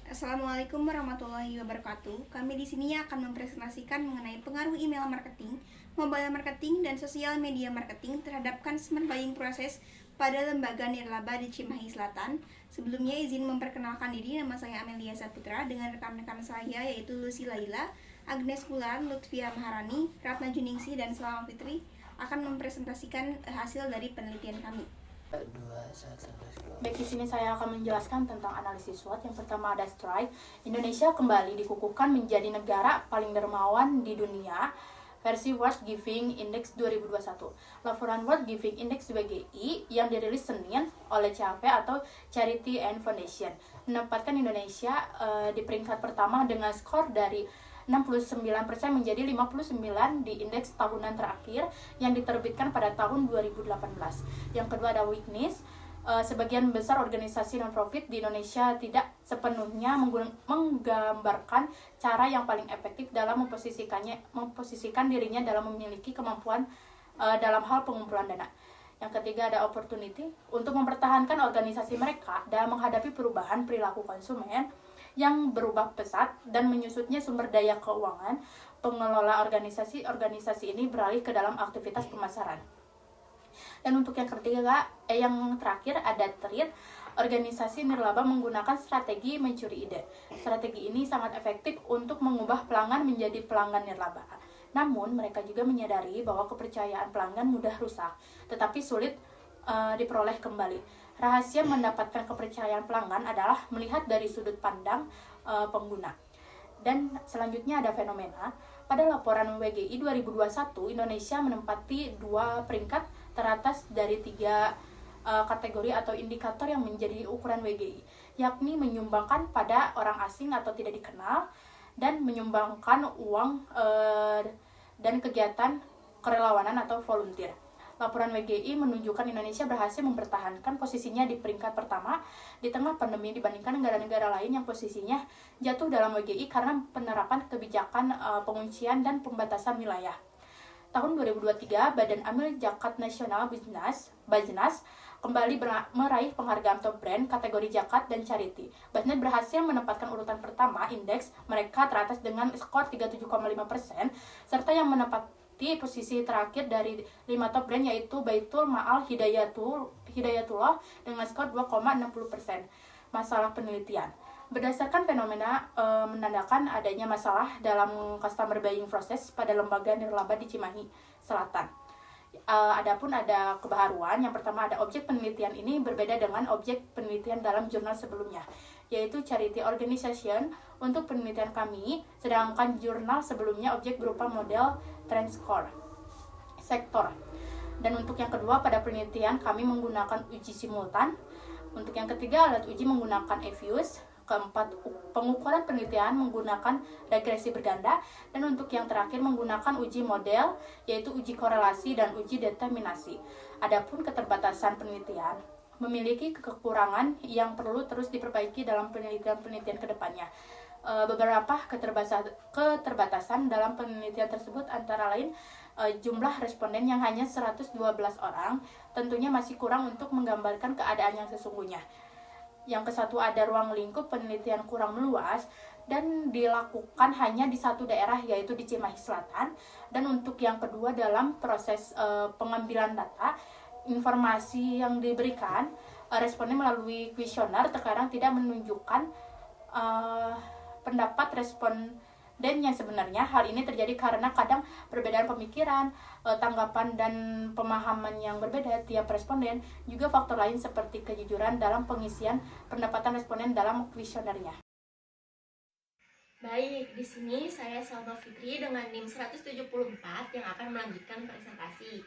Assalamualaikum warahmatullahi wabarakatuh. Kami di sini akan mempresentasikan mengenai pengaruh email marketing, mobile marketing, dan sosial media marketing terhadap consumer buying proses pada lembaga nirlaba di Cimahi Selatan. Sebelumnya izin memperkenalkan diri, nama saya Amelia Saputra dengan rekan-rekan saya yaitu Lucy Laila, Agnes Wulan, Lutfia Maharani, Ratna Juningsi, dan Selama Fitri akan mempresentasikan hasil dari penelitian kami. Baik, di sini saya akan menjelaskan tentang analisis SWOT. Yang pertama ada strike. Indonesia kembali dikukuhkan menjadi negara paling dermawan di dunia versi World Giving Index 2021. Laporan World Giving Index WGI yang dirilis Senin oleh CAP atau Charity and Foundation menempatkan Indonesia di peringkat pertama dengan skor dari 69% menjadi 59 di indeks tahunan terakhir yang diterbitkan pada tahun 2018. Yang kedua ada weakness. Sebagian besar organisasi non-profit di Indonesia tidak sepenuhnya menggambarkan cara yang paling efektif dalam memposisikan dirinya dalam memiliki kemampuan dalam hal pengumpulan dana. Yang ketiga ada opportunity. Untuk mempertahankan organisasi mereka dalam menghadapi perubahan perilaku konsumen yang berubah pesat dan menyusutnya sumber daya keuangan, pengelola organisasi ini beralih ke dalam aktivitas pemasaran. Dan untuk yang ketiga, yang terakhir ada trade. Organisasi nirlaba menggunakan strategi mencuri ide. Strategi ini sangat efektif untuk mengubah pelanggan menjadi pelanggan nirlaba. Namun, mereka juga menyadari bahwa kepercayaan pelanggan mudah rusak, tetapi sulit diperoleh kembali. Rahasia mendapatkan kepercayaan pelanggan adalah melihat dari sudut pandang pengguna. Dan selanjutnya ada fenomena. Pada laporan WGI 2021, Indonesia menempati 2 peringkat teratas dari 3 kategori atau indikator yang menjadi ukuran WGI, yakni menyumbangkan pada orang asing atau tidak dikenal, dan menyumbangkan uang dan kegiatan kerelawanan atau volunteer. Laporan WGI menunjukkan Indonesia berhasil mempertahankan posisinya di peringkat pertama di tengah pandemi dibandingkan negara-negara lain yang posisinya jatuh dalam WGI karena penerapan kebijakan penguncian dan pembatasan wilayah. Tahun 2023, Badan Amil Zakat Nasional Bajnas kembali meraih penghargaan top brand kategori zakat dan charity. Bajnas berhasil menempatkan urutan pertama indeks mereka teratas dengan skor 37,5%, serta yang menempati posisi terakhir dari 5 top brand yaitu Baitul Ma'al Hidayatullah dengan skor 2,60%. Masalah penelitian. Berdasarkan fenomena menandakan adanya masalah dalam customer buying process pada lembaga nirlaba di Cimahi Selatan. Adapun ada kebaharuan. Yang pertama ada objek penelitian ini berbeda dengan objek penelitian dalam jurnal sebelumnya, yaitu Charity Organization untuk penelitian kami, sedangkan jurnal sebelumnya objek berupa model trend score sektor. Dan untuk yang kedua, pada penelitian kami menggunakan uji simultan. Untuk yang ketiga, alat uji menggunakan EViews. Keempat, pengukuran penelitian menggunakan regresi berganda. Dan untuk yang terakhir, menggunakan uji model, yaitu uji korelasi dan uji determinasi. Adapun keterbatasan penelitian memiliki kekurangan yang perlu terus diperbaiki dalam penelitian-penelitian kedepannya. Beberapa keterbatasan dalam penelitian tersebut antara lain jumlah responden yang hanya 112 orang tentunya masih kurang untuk menggambarkan keadaan yang sesungguhnya. Yang kesatu ada ruang lingkup penelitian kurang meluas dan dilakukan hanya di satu daerah yaitu di Cimahi Selatan. Dan untuk yang kedua, dalam proses pengambilan data, informasi yang diberikan responden melalui kuesioner terkadang tidak menunjukkan pendapat responden yang sebenarnya. Hal ini terjadi karena kadang perbedaan pemikiran, tanggapan dan pemahaman yang berbeda tiap responden, juga faktor lain seperti kejujuran dalam pengisian pendapatan responden dalam kuesionernya. Baik, di sini saya Salma Fitri dengan NIM 174 yang akan melanjutkan presentasi.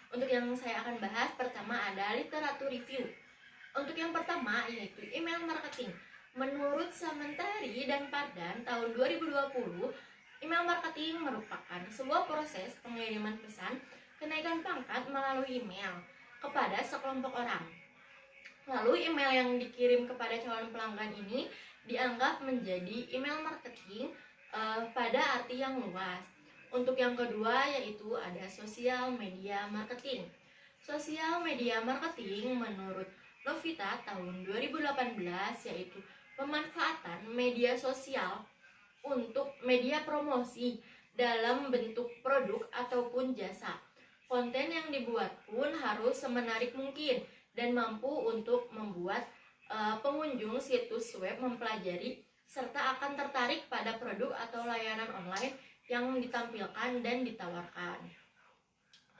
Untuk yang saya akan bahas, pertama ada literatur review. Untuk yang pertama yaitu email marketing. Menurut Samentari dan Pardan tahun 2020, email marketing merupakan sebuah proses pengiriman pesan kenaikan pangkat melalui email kepada sekelompok orang. Lalu email yang dikirim kepada calon pelanggan ini dianggap menjadi email marketing pada arti yang luas. Untuk yang kedua yaitu ada sosial media marketing. Sosial media marketing menurut Lovita tahun 2018 yaitu pemanfaatan media sosial untuk media promosi dalam bentuk produk ataupun jasa. Konten yang dibuat pun harus semenarik mungkin dan mampu untuk membuat pengunjung situs web mempelajari serta akan tertarik pada produk atau layanan online yang ditampilkan dan ditawarkan.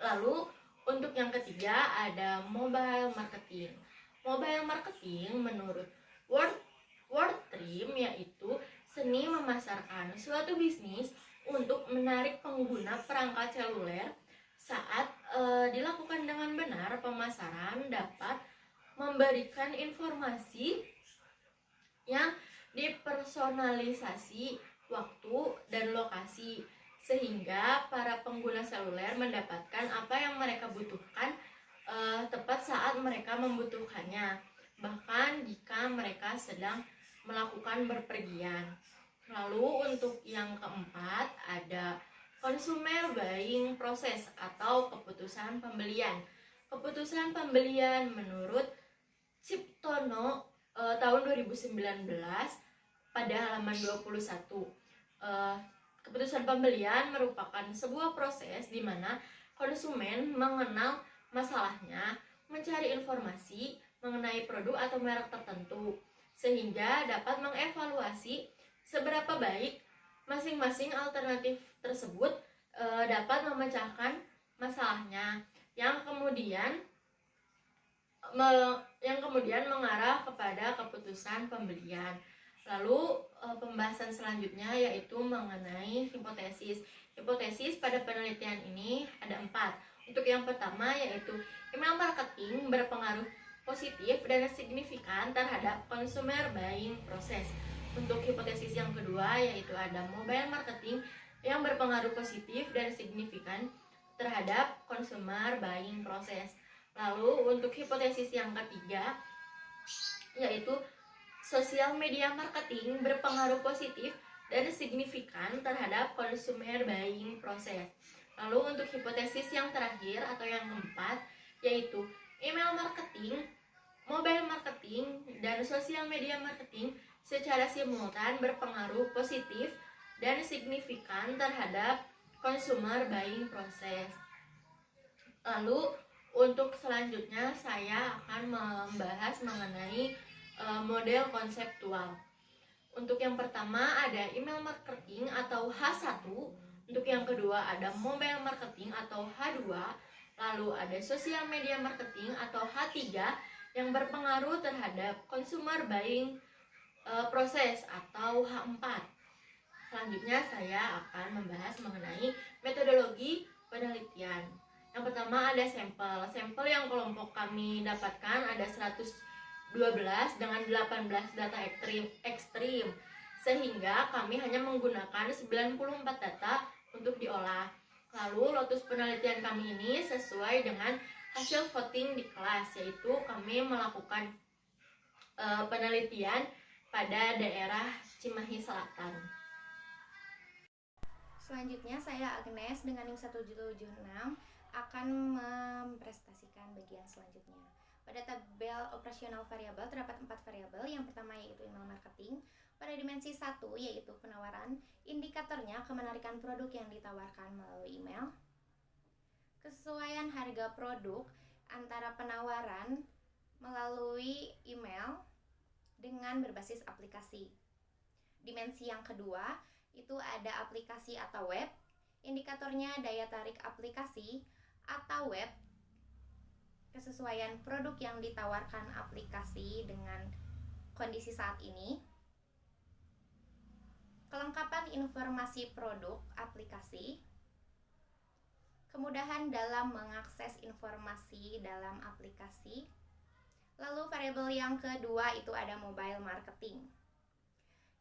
Lalu untuk yang ketiga ada mobile marketing. Mobile marketing menurut WordTrim yaitu seni memasarkan suatu bisnis untuk menarik pengguna perangkat seluler. Saat dilakukan dengan benar, pemasaran dapat memberikan informasi yang dipersonalisasi waktu dan lokasi sehingga para pengguna seluler mendapatkan apa yang mereka butuhkan tepat saat mereka membutuhkannya, bahkan jika mereka sedang melakukan berpergian. Lalu untuk yang keempat ada consumer buying process atau keputusan pembelian. Keputusan pembelian menurut Ciptono tahun 2019 pada halaman 21. Keputusan pembelian merupakan sebuah proses di mana konsumen mengenal masalahnya, mencari informasi mengenai produk atau merek tertentu, sehingga dapat mengevaluasi seberapa baik masing-masing alternatif tersebut dapat memecahkan masalahnya, yang kemudian mengarah kepada keputusan pembelian. Lalu pembahasan selanjutnya yaitu mengenai hipotesis. Hipotesis pada penelitian ini ada 4. Untuk yang pertama yaitu email marketing berpengaruh positif dan signifikan terhadap consumer buying process. Untuk hipotesis yang kedua yaitu ada mobile marketing yang berpengaruh positif dan signifikan terhadap consumer buying process. Lalu untuk hipotesis yang ketiga yaitu sosial media marketing berpengaruh positif dan signifikan terhadap consumer buying process. Lalu untuk hipotesis yang terakhir atau yang keempat yaitu email marketing, mobile marketing, dan sosial media marketing secara simultan berpengaruh positif dan signifikan terhadap consumer buying process. Lalu untuk selanjutnya saya akan membahas mengenai model konseptual. Untuk yang pertama ada email marketing atau H1, untuk yang kedua ada mobile marketing atau H2, lalu ada social media marketing atau H3 yang berpengaruh terhadap consumer buying process atau H4. Selanjutnya saya akan membahas mengenai metodologi penelitian. Yang pertama ada sampel. Sampel yang kelompok kami dapatkan ada 112 dengan 18 data ekstrim, sehingga kami hanya menggunakan 94 data untuk diolah. Lalu lotus penelitian kami ini sesuai dengan hasil voting di kelas, yaitu kami melakukan penelitian pada daerah Cimahi Selatan. Selanjutnya saya Agnes dengan NIM 1776 akan mempresentasikan bagian selanjutnya. Pada tabel operasional variabel terdapat 4 variabel. Yang pertama yaitu email marketing. Pada dimensi 1 yaitu penawaran, indikatornya kemenarikan produk yang ditawarkan melalui email. Kesesuaian harga produk antara penawaran melalui email dengan berbasis aplikasi. Dimensi yang kedua itu ada aplikasi atau web. Indikatornya daya tarik aplikasi atau web, kesesuaian produk yang ditawarkan aplikasi dengan kondisi saat ini, kelengkapan informasi produk aplikasi, kemudahan dalam mengakses informasi dalam aplikasi. Lalu variabel yang kedua itu ada mobile marketing.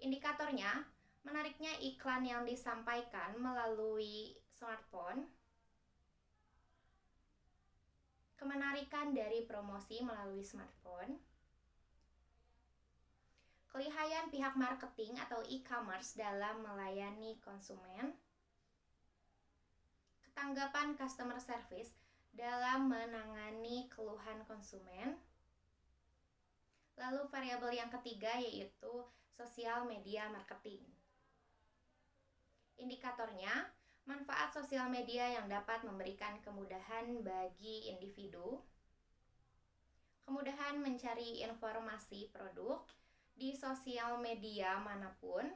Indikatornya menariknya iklan yang disampaikan melalui smartphone, kemenarikan dari promosi melalui smartphone, kelihayan pihak marketing atau e-commerce dalam melayani konsumen, ketanggapan customer service dalam menangani keluhan konsumen. Lalu variabel yang ketiga yaitu sosial media marketing. Indikatornya, manfaat sosial media yang dapat memberikan kemudahan bagi individu, kemudahan mencari informasi produk di sosial media manapun,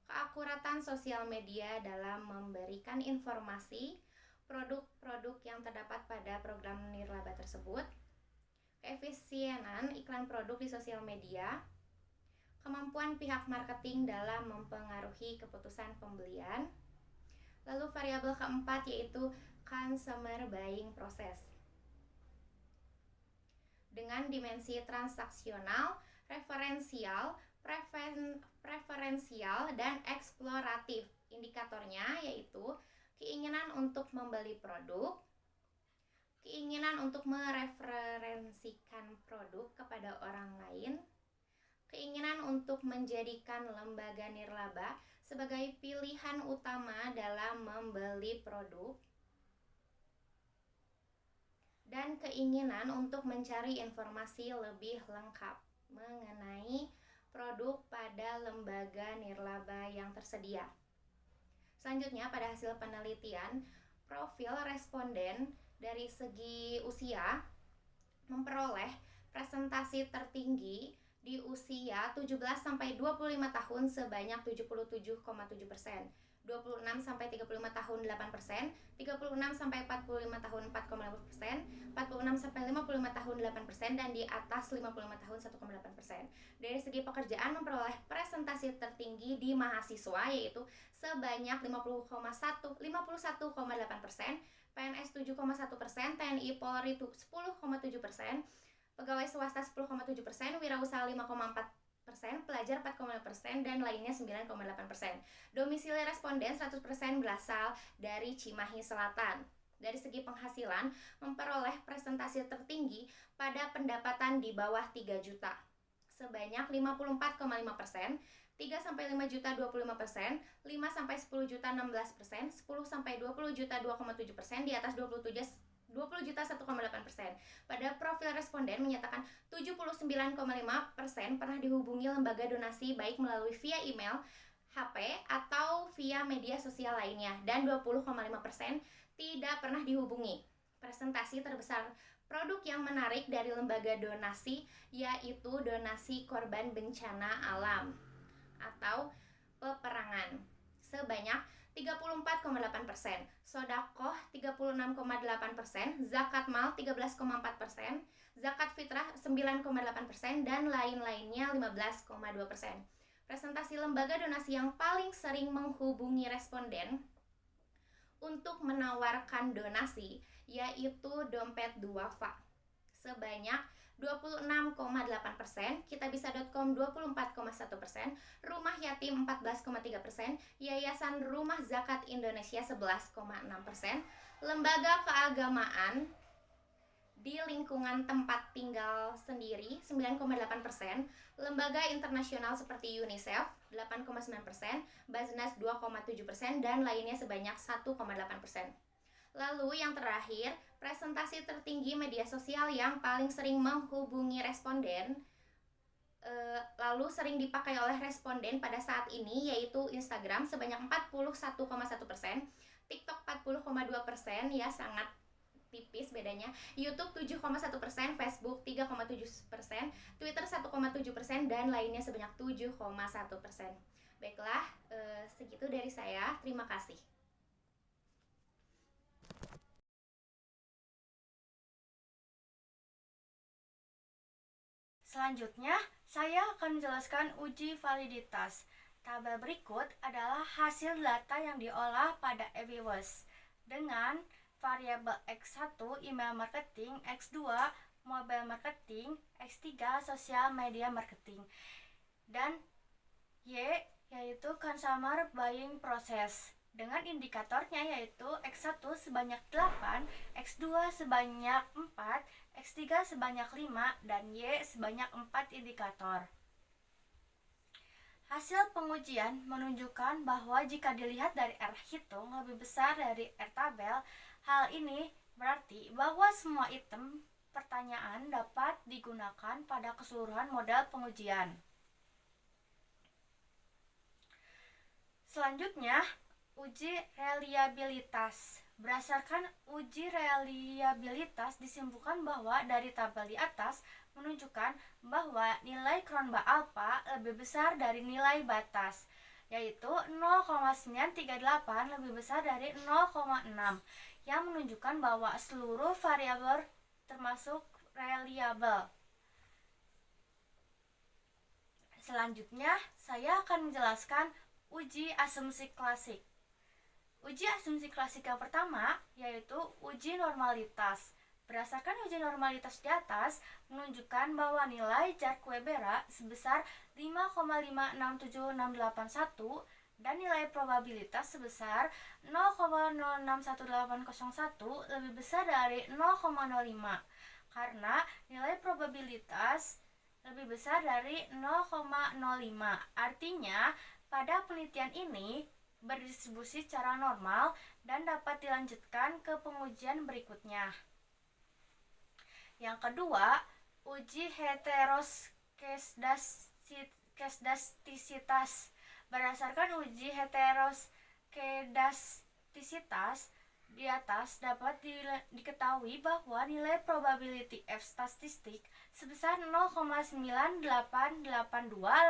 keakuratan sosial media dalam memberikan informasi produk-produk yang terdapat pada program nirlaba tersebut, keefisienan iklan produk di sosial media, kemampuan pihak marketing dalam mempengaruhi keputusan pembelian. Lalu variabel keempat yaitu consumer buying process. Dengan dimensi transaksional, referensial, preferensial, dan eksploratif. Indikatornya yaitu keinginan untuk membeli produk, keinginan untuk mereferensikan produk kepada orang lain, keinginan untuk menjadikan lembaga nirlaba sebagai pilihan utama dalam membeli produk, dan keinginan untuk mencari informasi lebih lengkap mengenai produk pada lembaga nirlaba yang tersedia. Selanjutnya, pada hasil penelitian, profil responden dari segi usia memperoleh presentasi tertinggi di usia 17-25 tahun sebanyak 77,7%, 26-35 tahun 8%, 36-45 tahun 4,5%, 46-55 tahun 8%, dan di atas 55 tahun 1,8%. Dari segi pekerjaan memperoleh presentasi tertinggi di mahasiswa yaitu sebanyak 51,8%, PNS 7,1%, TNI Polri 10,7%, pegawai swasta 10,7%, wirausaha 5,4%, pelajar 4,5%, dan lainnya 9,8%. Domisili responden 100% berasal dari Cimahi Selatan. Dari segi penghasilan, memperoleh presentasi tertinggi pada pendapatan di bawah 3 juta. Sebanyak 54,5%, 3-5 juta 25%, 5-10 juta 16%, 10-20 juta 2,7%, di atas 20 juta 1,8%. Pada profil responden menyatakan 79,5% pernah dihubungi lembaga donasi baik melalui via email, HP, atau via media sosial lainnya, dan 20,5% tidak pernah dihubungi. Presentasi terbesar produk yang menarik dari lembaga donasi yaitu donasi korban bencana alam atau peperangan sebanyak 34,8%, sodakoh 36,8%, zakat mal 13,4%, zakat fitrah 9,8%, dan lain-lainnya 15,2%. Presentasi lembaga donasi yang paling sering menghubungi responden untuk menawarkan donasi yaitu Dompet Duafa sebanyak 26,8%, Kitabisa.com 24,1%, Rumah Yatim 14,3%, Yayasan Rumah Zakat Indonesia 11,6%, Lembaga Keagamaan di lingkungan tempat tinggal sendiri 9,8%, lembaga internasional seperti UNICEF 8,9%, Basnas 2,7%, dan lainnya sebanyak 1,8%. Lalu yang terakhir, presentasi tertinggi media sosial yang paling sering menghubungi responden lalu sering dipakai oleh responden pada saat ini yaitu Instagram sebanyak 41,1%, TikTok 40,2%, ya sangat tipis bedanya, YouTube 7,1%, Facebook 3,7%, Twitter 1,7%, dan lainnya sebanyak 7,1%. Baiklah, segitu dari saya. Terima kasih. Selanjutnya, saya akan menjelaskan uji validitas. Tabel berikut adalah hasil data yang diolah pada Eviwes dengan variabel X1 email marketing, X2 mobile marketing, X3 sosial media marketing, dan Y yaitu consumer buying process. Dengan indikatornya yaitu X1 sebanyak 8, X2 sebanyak 4, X3 sebanyak 5, dan Y sebanyak 4 indikator. Hasil pengujian menunjukkan bahwa jika dilihat dari R hitung lebih besar dari R tabel, hal ini berarti bahwa semua item pertanyaan dapat digunakan pada keseluruhan model pengujian. Selanjutnya, uji reliabilitas. Berdasarkan uji reliabilitas disimpulkan bahwa dari tabel di atas menunjukkan bahwa nilai Cronbach alpha lebih besar dari nilai batas, yaitu 0,938 lebih besar dari 0,6, yang menunjukkan bahwa seluruh variabel termasuk reliable. Selanjutnya, saya akan menjelaskan uji asumsi klasik. Uji asumsi klasik yang pertama yaitu uji normalitas. Berdasarkan uji normalitas di atas menunjukkan bahwa nilai Jarque-Bera sebesar 5,567681 dan nilai probabilitas sebesar 0,061801 lebih besar dari 0,05 karena nilai probabilitas lebih besar dari 0,05. Artinya, pada penelitian ini berdistribusi secara normal dan dapat dilanjutkan ke pengujian berikutnya. Yang kedua, uji heteroskedastisitas. Berdasarkan uji heteroskedastisitas di atas dapat diketahui bahwa nilai probability F statistik sebesar 0,9882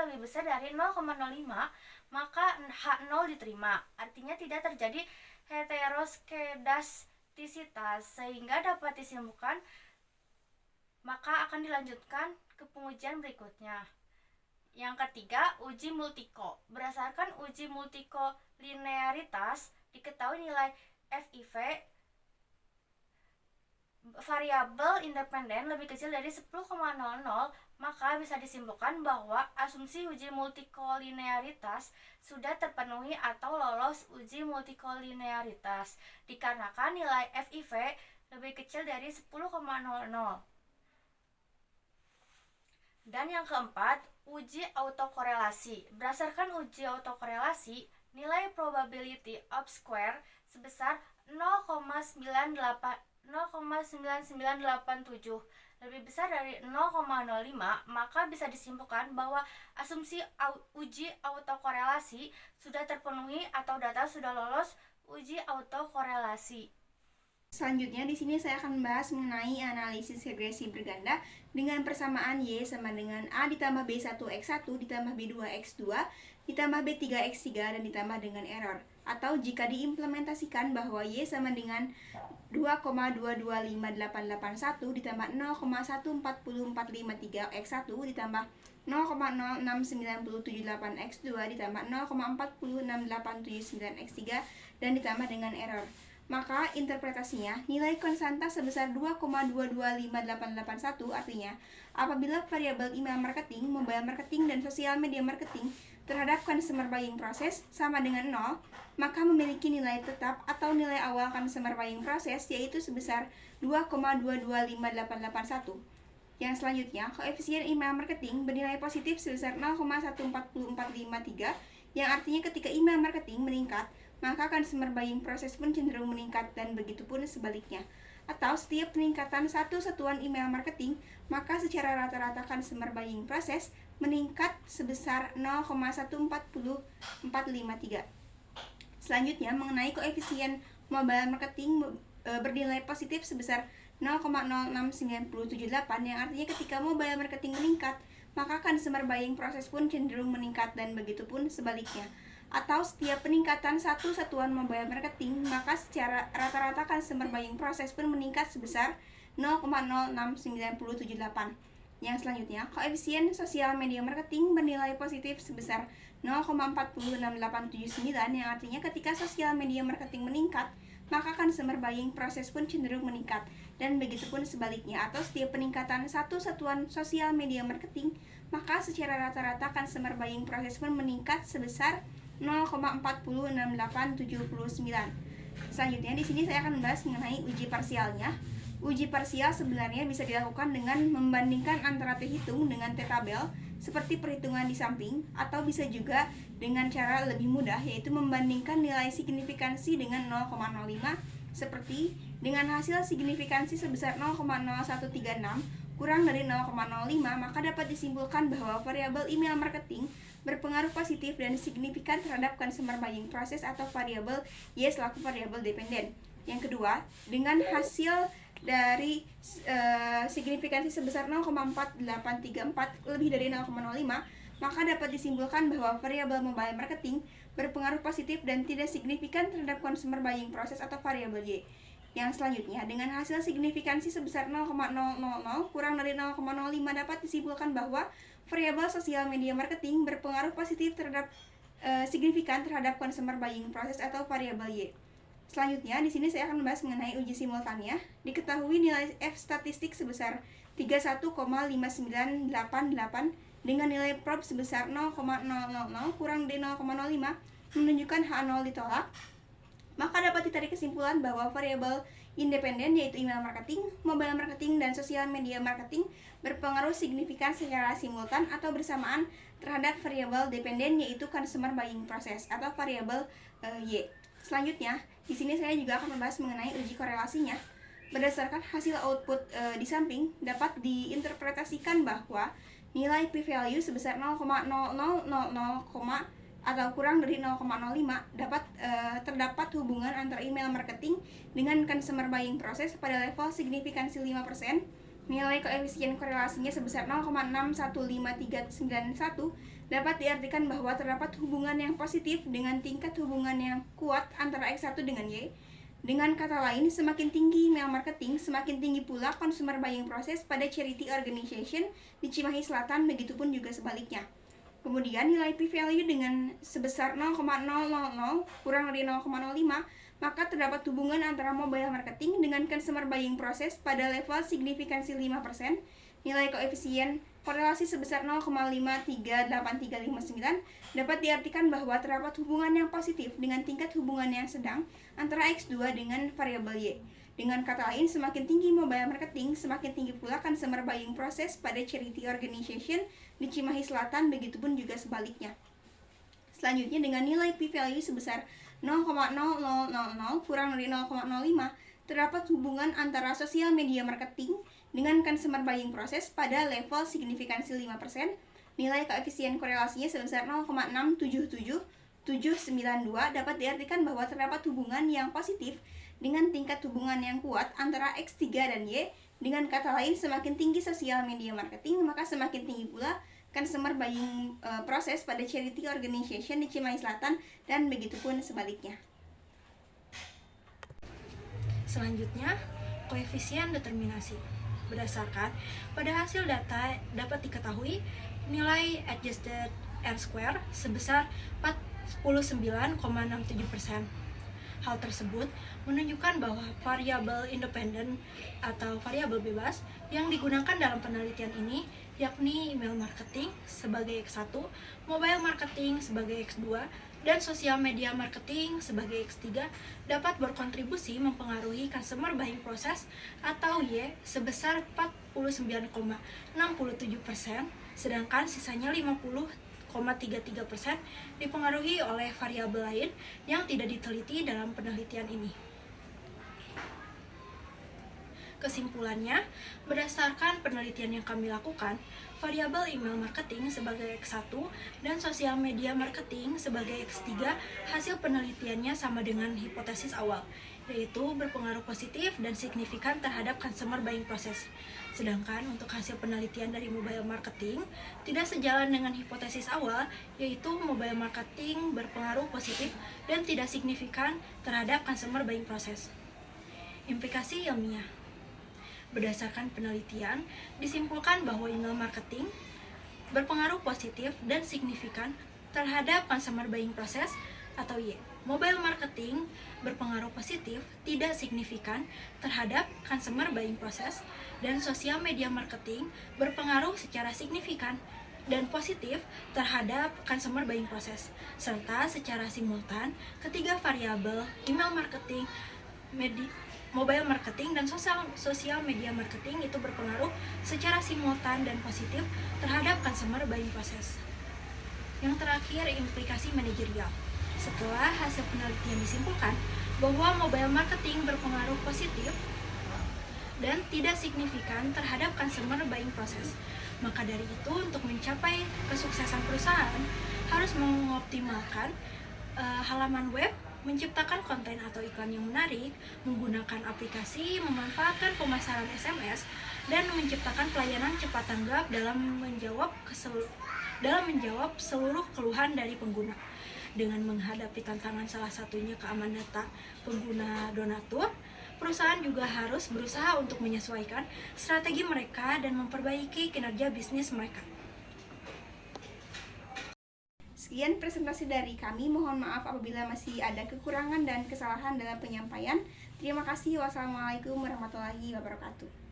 lebih besar dari 0,05, maka H0 diterima. Artinya tidak terjadi heteroskedastisitas sehingga dapat disimpulkan maka akan dilanjutkan ke pengujian berikutnya. Yang ketiga, uji multiko. Berdasarkan uji multiko linearitas diketahui nilai FIV variabel independen lebih kecil dari 10,00, maka bisa disimpulkan bahwa asumsi uji multikolinearitas sudah terpenuhi atau lolos uji multikolinearitas dikarenakan nilai FIV lebih kecil dari 10,00. Dan yang keempat, uji autokorelasi. Berdasarkan uji autokorelasi, nilai probability of square sebesar 0,9987 lebih besar dari 0,05, maka bisa disimpulkan bahwa asumsi uji autokorelasi sudah terpenuhi atau data sudah lolos uji autokorelasi. Selanjutnya di sini saya akan membahas mengenai analisis regresi berganda dengan persamaan Y sama dengan A ditambah B1X1 ditambah B2X2 ditambah B3X3 dan ditambah dengan error. Atau jika diimplementasikan bahwa Y sama dengan 2,225881 ditambah 0,14043X1 ditambah 0,06978X2 ditambah 0,40679X3 dan ditambah dengan error. Maka interpretasinya nilai konstanta sebesar 2,225881 artinya apabila variabel email marketing, mobile marketing, dan sosial media marketing terhadap consumer buying process sama dengan 0, maka memiliki nilai tetap atau nilai awal consumer buying process yaitu sebesar 2,225881. Yang selanjutnya, koefisien email marketing bernilai positif sebesar 0,144453 yang artinya ketika email marketing meningkat, maka consumer buying process pun cenderung meningkat dan begitu pun sebaliknya. Atau setiap peningkatan satu satuan email marketing, maka secara rata-rata consumer buying process meningkat sebesar 0,144453. Selanjutnya, mengenai koefisien mobile marketing bernilai positif sebesar 0,06978 yang artinya ketika mobile marketing meningkat, maka consumer buying process pun cenderung meningkat dan begitu pun sebaliknya. Atau setiap peningkatan satu satuan mobile marketing, maka secara rata-rata consumer buying process pun meningkat sebesar 0,06978. Yang selanjutnya, koefisien sosial media marketing bernilai positif sebesar 0,46879 yang artinya ketika sosial media marketing meningkat, maka consumer buying process pun cenderung meningkat dan begitu pun sebaliknya. Atau setiap peningkatan satu satuan sosial media marketing, maka secara rata-rata consumer buying process pun meningkat sebesar 0,46879. Selanjutnya di sini saya akan membahas mengenai uji parsialnya. Uji parsial sebenarnya bisa dilakukan dengan membandingkan antara T hitung dengan T tabel seperti perhitungan di samping, atau bisa juga dengan cara lebih mudah yaitu membandingkan nilai signifikansi dengan 0,05 seperti dengan hasil signifikansi sebesar 0,0136 kurang dari 0,05, maka dapat disimpulkan bahwa variabel email marketing berpengaruh positif dan signifikan terhadap consumer buying process atau variabel Y selaku variabel dependen. Yang kedua, dengan hasil dari signifikansi sebesar 0,4834 lebih dari 0,05, maka dapat disimpulkan bahwa variabel mobile marketing berpengaruh positif dan tidak signifikan terhadap consumer buying process atau variabel Y. Yang selanjutnya, dengan hasil signifikansi sebesar 0,000 kurang dari 0,05 dapat disimpulkan bahwa variabel sosial media marketing berpengaruh positif terhadap signifikan terhadap consumer buying process atau variabel Y. Selanjutnya, di sini saya akan membahas mengenai uji simultannya. Diketahui nilai F statistik sebesar 31,5988 dengan nilai prob sebesar 0,000 kurang dari 0,05 menunjukkan H0 ditolak. Maka dapat ditarik kesimpulan bahwa variabel independen yaitu email marketing, mobile marketing, dan sosial media marketing berpengaruh signifikan secara simultan atau bersamaan terhadap variabel dependen yaitu consumer buying process atau variabel Y. Selanjutnya, di sini saya juga akan membahas mengenai uji korelasinya. Berdasarkan hasil output di samping, dapat diinterpretasikan bahwa nilai p-value sebesar 0,0000 atau kurang dari 0,05 terdapat hubungan antara email marketing dengan consumer buying process pada level signifikansi 5%. Nilai koefisien korelasinya sebesar 0,615391 dapat diartikan bahwa terdapat hubungan yang positif dengan tingkat hubungan yang kuat antara X1 dengan Y. Dengan kata lain, semakin tinggi email marketing, semakin tinggi pula consumer buying process pada charity organization di Cimahi Selatan, begitupun juga sebaliknya. Kemudian nilai p-value dengan sebesar 0,000 kurang dari 0,05, maka terdapat hubungan antara mobile marketing dengan consumer buying process pada level signifikansi 5%. Nilai koefisien korelasi sebesar 0,538359 dapat diartikan bahwa terdapat hubungan yang positif dengan tingkat hubungan yang sedang antara X2 dengan variabel Y. Dengan kata lain, semakin tinggi mobile marketing, semakin tinggi pula consumer buying process pada charity organization di Cimahi Selatan, begitupun juga sebaliknya. Selanjutnya, dengan nilai p-value sebesar 0,0000 kurang dari 0,05, terdapat hubungan antara sosial media marketing dengan consumer buying process pada level signifikansi 5%. Nilai koefisien korelasinya sebesar 0,677792 dapat diartikan bahwa terdapat hubungan yang positif dengan tingkat hubungan yang kuat antara X3 dan Y. Dengan kata lain, semakin tinggi sosial media marketing, maka semakin tinggi pula consumer buying process pada charity organization di Cimahi Selatan, dan begitupun sebaliknya. Selanjutnya, koefisien determinasi. Berdasarkan pada hasil data dapat diketahui nilai adjusted R-square sebesar 49,67%. Hal tersebut menunjukkan bahwa variabel independen atau variabel bebas yang digunakan dalam penelitian ini yakni email marketing sebagai X1, mobile marketing sebagai X2, dan sosial media marketing sebagai X3 dapat berkontribusi mempengaruhi consumer buying process atau Y sebesar 49,67%, sedangkan sisanya 50,33% dipengaruhi oleh variabel lain yang tidak diteliti dalam penelitian ini. Kesimpulannya, berdasarkan penelitian yang kami lakukan, variabel email marketing sebagai X1 dan sosial media marketing sebagai X3 hasil penelitiannya sama dengan hipotesis awal, yaitu berpengaruh positif dan signifikan terhadap consumer buying process. Sedangkan untuk hasil penelitian dari mobile marketing tidak sejalan dengan hipotesis awal, yaitu mobile marketing berpengaruh positif dan tidak signifikan terhadap consumer buying process. Implikasi ilmiah. Berdasarkan penelitian, disimpulkan bahwa email marketing berpengaruh positif dan signifikan terhadap consumer buying process atau Y. Mobile marketing berpengaruh positif tidak signifikan terhadap consumer buying process, dan sosial media marketing berpengaruh secara signifikan dan positif terhadap consumer buying process, serta secara simultan ketiga variabel email marketing, mobile marketing, dan sosial media marketing itu berpengaruh secara simultan dan positif terhadap consumer buying process. Yang terakhir, implikasi manajerial. Setelah hasil penelitian disimpulkan, bahwa mobile marketing berpengaruh positif dan tidak signifikan terhadap consumer buying process. Maka dari itu, untuk mencapai kesuksesan perusahaan harus mengoptimalkan halaman web, menciptakan konten atau iklan yang menarik, menggunakan aplikasi, memanfaatkan pemasaran SMS, dan menciptakan pelayanan cepat tanggap dalam menjawab seluruh keluhan dari pengguna. Dengan menghadapi tantangan salah satunya keamanan data pengguna donatur, perusahaan juga harus berusaha untuk menyesuaikan strategi mereka dan memperbaiki kinerja bisnis mereka. Sekian presentasi dari kami. Mohon maaf apabila masih ada kekurangan dan kesalahan dalam penyampaian. Terima kasih. Wassalamualaikum warahmatullahi wabarakatuh.